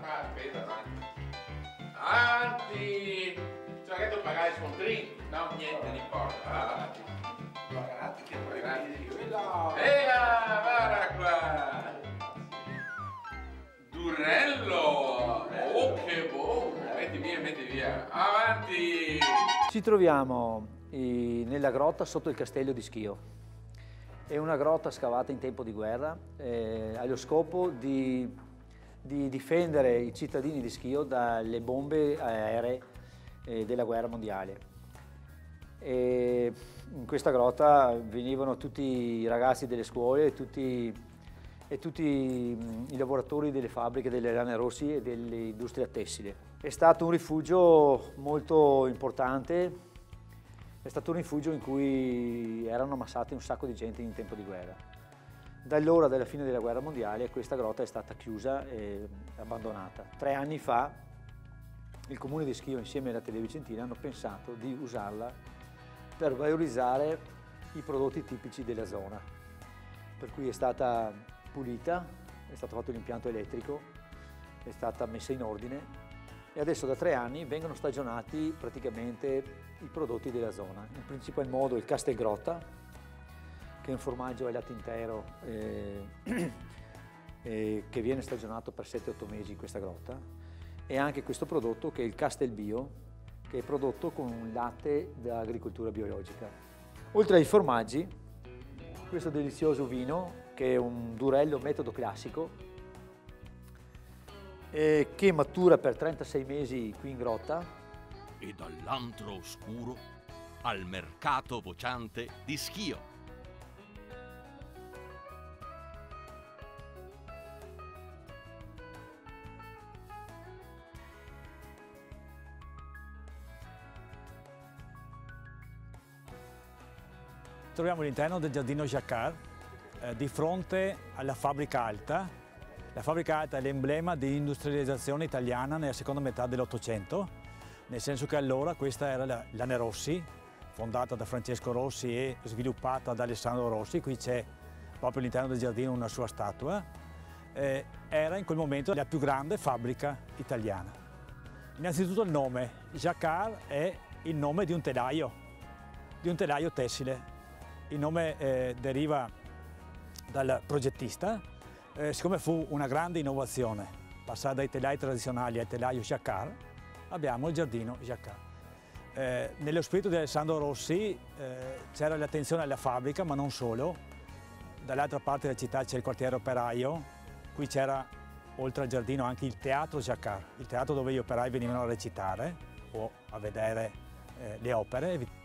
aspetta, avanti. Avanti! Cioè che tu pagare scontrini? No, niente, di importa. Avanti. Pagati che Pagati. quella. Guarda qua! Durello! Oh, che buono! Metti via. Avanti! Ci troviamo nella grotta sotto il castello di Schio. È una grotta scavata in tempo di guerra, ha lo scopo di difendere i cittadini di Schio dalle bombe aeree della guerra mondiale. E in questa grotta venivano tutti i ragazzi delle scuole e tutti i lavoratori delle fabbriche delle Rane Rossi e dell'industria tessile. È stato un rifugio molto importante. È stato un rifugio in cui erano ammassati un sacco di gente in tempo di guerra. Da allora, dalla fine della guerra mondiale, questa grotta è stata chiusa e abbandonata. 3 anni fa il comune di Schio insieme alla Televicentina hanno pensato di usarla per valorizzare i prodotti tipici della zona. Per cui è stata pulita, è stato fatto l'impianto elettrico, è stata messa in ordine e adesso da 3 anni vengono stagionati praticamente i prodotti della zona. In principal modo il Castelgrotta, che è un formaggio al latte intero che viene stagionato per 7-8 mesi in questa grotta, e anche questo prodotto che è il Castelbio, che è prodotto con un latte da agricoltura biologica. Oltre ai formaggi, questo delizioso vino, che è un Durello metodo classico, che matura per 36 mesi qui in grotta. E dall'antro oscuro al mercato vociante di Schio. Troviamo all'interno del giardino Jacquard, di fronte alla fabbrica Alta. La fabbrica Alta è l'emblema dell'industrializzazione italiana nella seconda metà dell'Ottocento, nel senso che allora questa era la Rane Rossi, fondata da Francesco Rossi e sviluppata da Alessandro Rossi. Qui c'è proprio all'interno del giardino una sua statua. Era in quel momento la più grande fabbrica italiana. Innanzitutto il nome. Jacquard è il nome di un telaio tessile. Il nome deriva dal progettista, siccome fu una grande innovazione passare dai telai tradizionali al telaio Jacquard, abbiamo il giardino Jacquard. Nello spirito di Alessandro Rossi c'era l'attenzione alla fabbrica, ma non solo. Dall'altra parte della città c'è il quartiere operaio, qui c'era oltre al giardino anche il teatro Jacquard, il teatro dove gli operai venivano a recitare o a vedere le opere.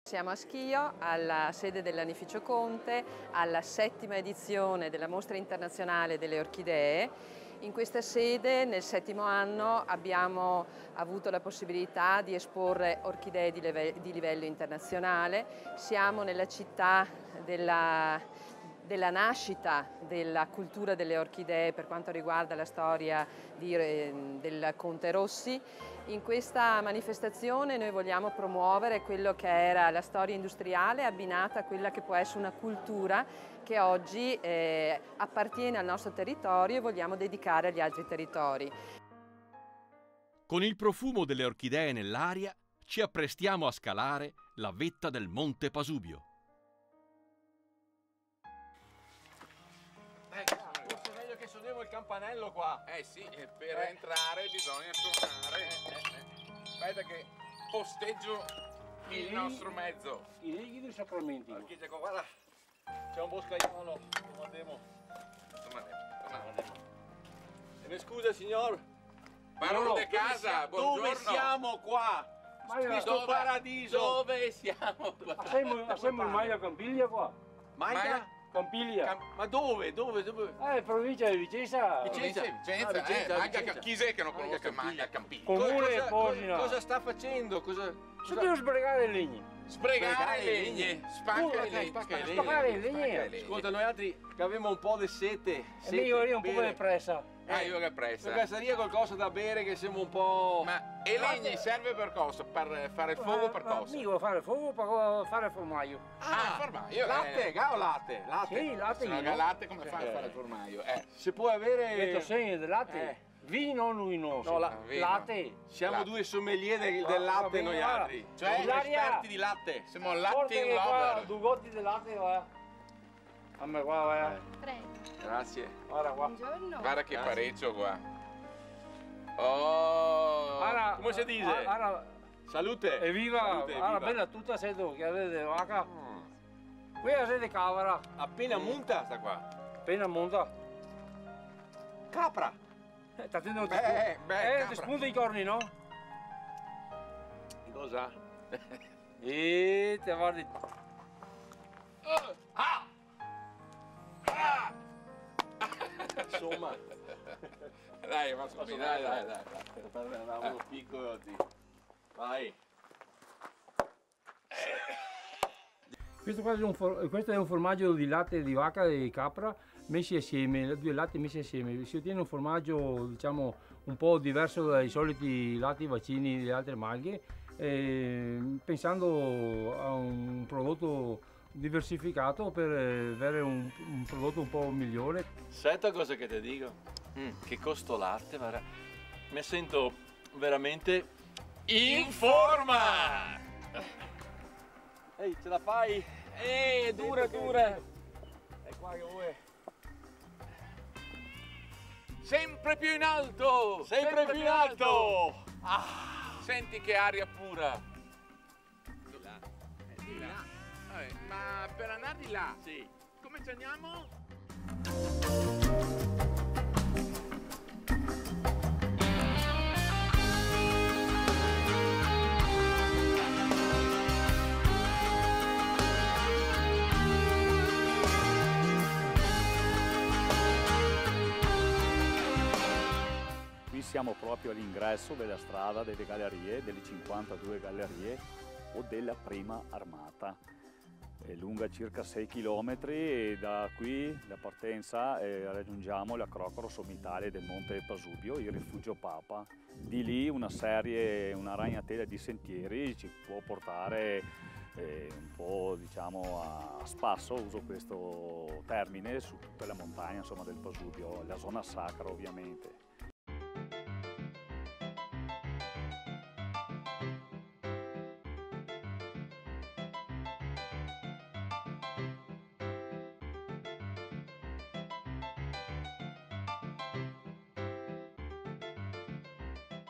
Siamo a Schio, alla sede dell'Anificio Conte, alla 7ª edizione della Mostra Internazionale delle Orchidee. In questa sede, nel 7º anno, abbiamo avuto la possibilità di esporre orchidee di livello internazionale. Siamo nella città della nascita della cultura delle orchidee per quanto riguarda la storia del Conte Rossi. In questa manifestazione noi vogliamo promuovere quello che era la storia industriale abbinata a quella che può essere una cultura che oggi appartiene al nostro territorio e vogliamo dedicare agli altri territori. Con il profumo delle orchidee nell'aria ci apprestiamo a scalare la vetta del Monte Pasubio. Forse è meglio che suoniamo il campanello qua. Sì, per entrare bisogna suonare. Aspetta che posteggio il nostro mezzo. I righi dei sacramenti. Architeco, guarda. C'è un boscaiolo. Andiamo. Mi scusa signor. Parolo di casa, buongiorno. Dove siamo qua? Questo paradiso. Dove siamo qua? Siamo in Maglia Campiglia qua. Maglia? Campiglia. Ma dove? Provincia di Vicenza. Vicenza, Vicenza. chi è che non conosce Manga Campiglia? Comune Posina. Cosa sta facendo? Io devo sbrigare le legni. Sprecare le legne, spacca le legne. Spaccare le legni. Ascolta, noi altri che avevamo un po' di sete. E io un po' di pressa. Io che pressa. Perché sarebbe qualcosa da bere che siamo un po'... Ma e legni serve per cosa? Per fare il fuoco per cosa? Io fare il fuoco per fare il formaggio. Formaggio. Latte, latte. Sì, latte. Se no, latte come fai a fare il formaggio? Se può avere... Questo segno del latte. Vino lui no. vino. Latte. Siamo due sommelier del latte noi altri. Cioè esperti di latte. Siamo latte in lover. 2 gotti di latte, va. A me qua, va. Prego. Grazie. Guarda qua. Buongiorno. Guarda che pareggio qua. Oh. Come si dice? Salute. Evviva. Salute, evviva. Bella tutta sento che avete vacca. Qui avete cavara. Appena munta sta qua. Appena monta. Capra. Sta tenendo capra. ti spunta i corni, no? Cosa? E te guardi. Insomma. Dai, ma su, dai. Avevamo uno piccolo di... Vai. Questo è un formaggio di latte di vacca e di capra messi assieme, 2 latte messi assieme. Si ottiene un formaggio, diciamo, un po' diverso dai soliti latti vaccini di altre marche, pensando a un prodotto diversificato per avere un prodotto un po' migliore. Senta cosa che ti dico, che costo latte, mi sento veramente in forma! Ehi, ce la fai? Dura! È qua che vuoi. Sempre più in alto! Sempre più in alto! Senti che aria pura! Di là. Di là. Ma per andare di là, Sì. come ci andiamo? Qui siamo proprio all'ingresso della strada delle gallerie, delle 52 gallerie o della prima armata. È lunga circa 6 km e da qui, da partenza, raggiungiamo l'acrocoro sommitale del Monte Pasubio, il Rifugio Papa. Di lì una ragnatela di sentieri ci può portare un po', diciamo, a spasso, uso questo termine, su tutta la montagna, insomma, del Pasubio, la zona sacra ovviamente.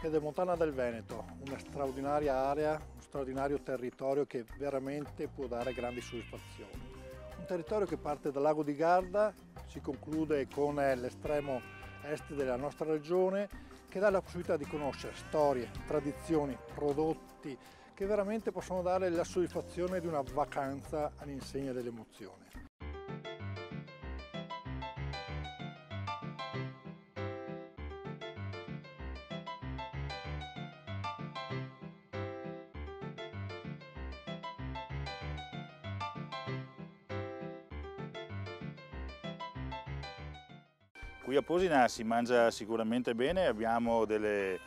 Pedemontana del Veneto, una straordinaria area, un straordinario territorio che veramente può dare grandi soddisfazioni. Un territorio che parte dal lago di Garda, si conclude con l'estremo est della nostra regione, che dà la possibilità di conoscere storie, tradizioni, prodotti che veramente possono dare la soddisfazione di una vacanza all'insegna dell'emozione. Qui a Posina si mangia sicuramente bene, abbiamo delle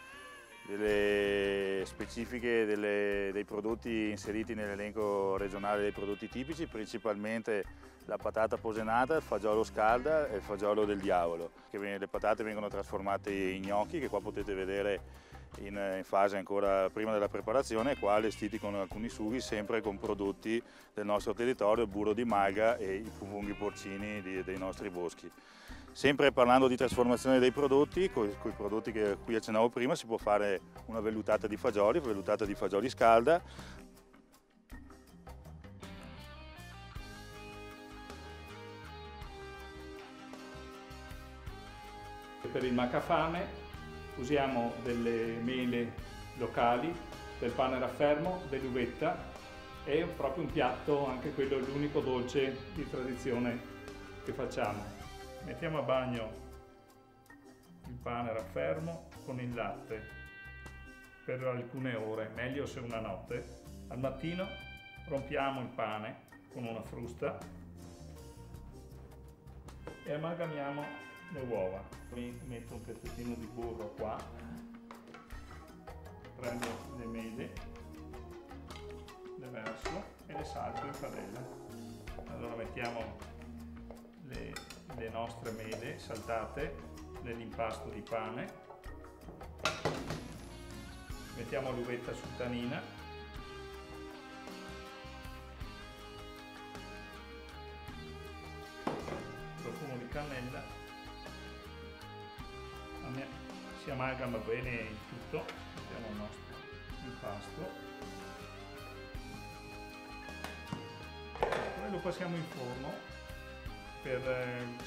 specifiche dei prodotti inseriti nell'elenco regionale dei prodotti tipici, principalmente la patata posenata, il fagiolo scalda e il fagiolo del diavolo. Le patate vengono trasformate in gnocchi, che qua potete vedere in fase ancora prima della preparazione, qua allestiti con alcuni sughi, sempre con prodotti del nostro territorio, il burro di malga e i funghi porcini dei nostri boschi. Sempre parlando di trasformazione dei prodotti, con i prodotti che qui accennavo prima, si può fare una vellutata di fagioli scalda. Per il macafame usiamo delle mele locali, del pane raffermo, dell'uvetta e proprio un piatto, anche quello l'unico dolce di tradizione che facciamo? Mettiamo a bagno il pane raffermo con il latte per alcune ore, meglio se una notte. Al mattino rompiamo il pane con una frusta e amalgamiamo le uova. Mi metto un pezzettino di burro qua, prendo le mele, le verso e le salto in padella. Allora mettiamo le nostre mele saltate nell'impasto di pane, mettiamo l'uvetta sultanina, profumo di cannella, si amalgama bene il tutto, mettiamo il nostro impasto. Poi lo passiamo in forno per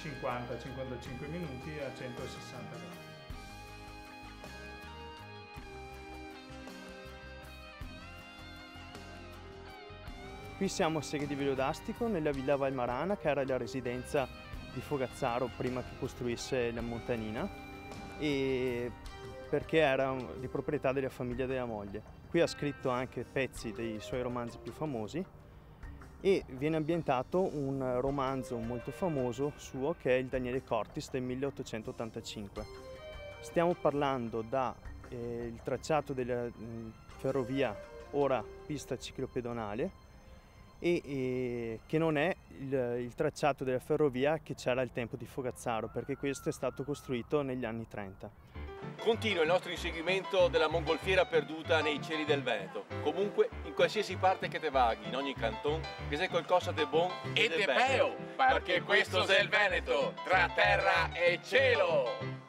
50-55 minuti a 160 gradi. Qui siamo a Seghe di Veliodastico, nella Villa Valmarana, che era la residenza di Fogazzaro prima che costruisse la Montanina, e perché era di proprietà della famiglia della moglie. Qui ha scritto anche pezzi dei suoi romanzi più famosi, e viene ambientato un romanzo molto famoso suo che è il Daniele Cortis del 1885. Stiamo parlando dal tracciato della ferrovia, ora pista ciclopedonale, e che non è il tracciato della ferrovia che c'era al tempo di Fogazzaro, perché questo è stato costruito negli anni 30. Continua il nostro inseguimento della mongolfiera perduta nei cieli del Veneto. Comunque, in qualsiasi parte che te vaghi, in ogni canton, che sei qualcosa de bon E de beo, perché questo è il Veneto, tra terra e cielo!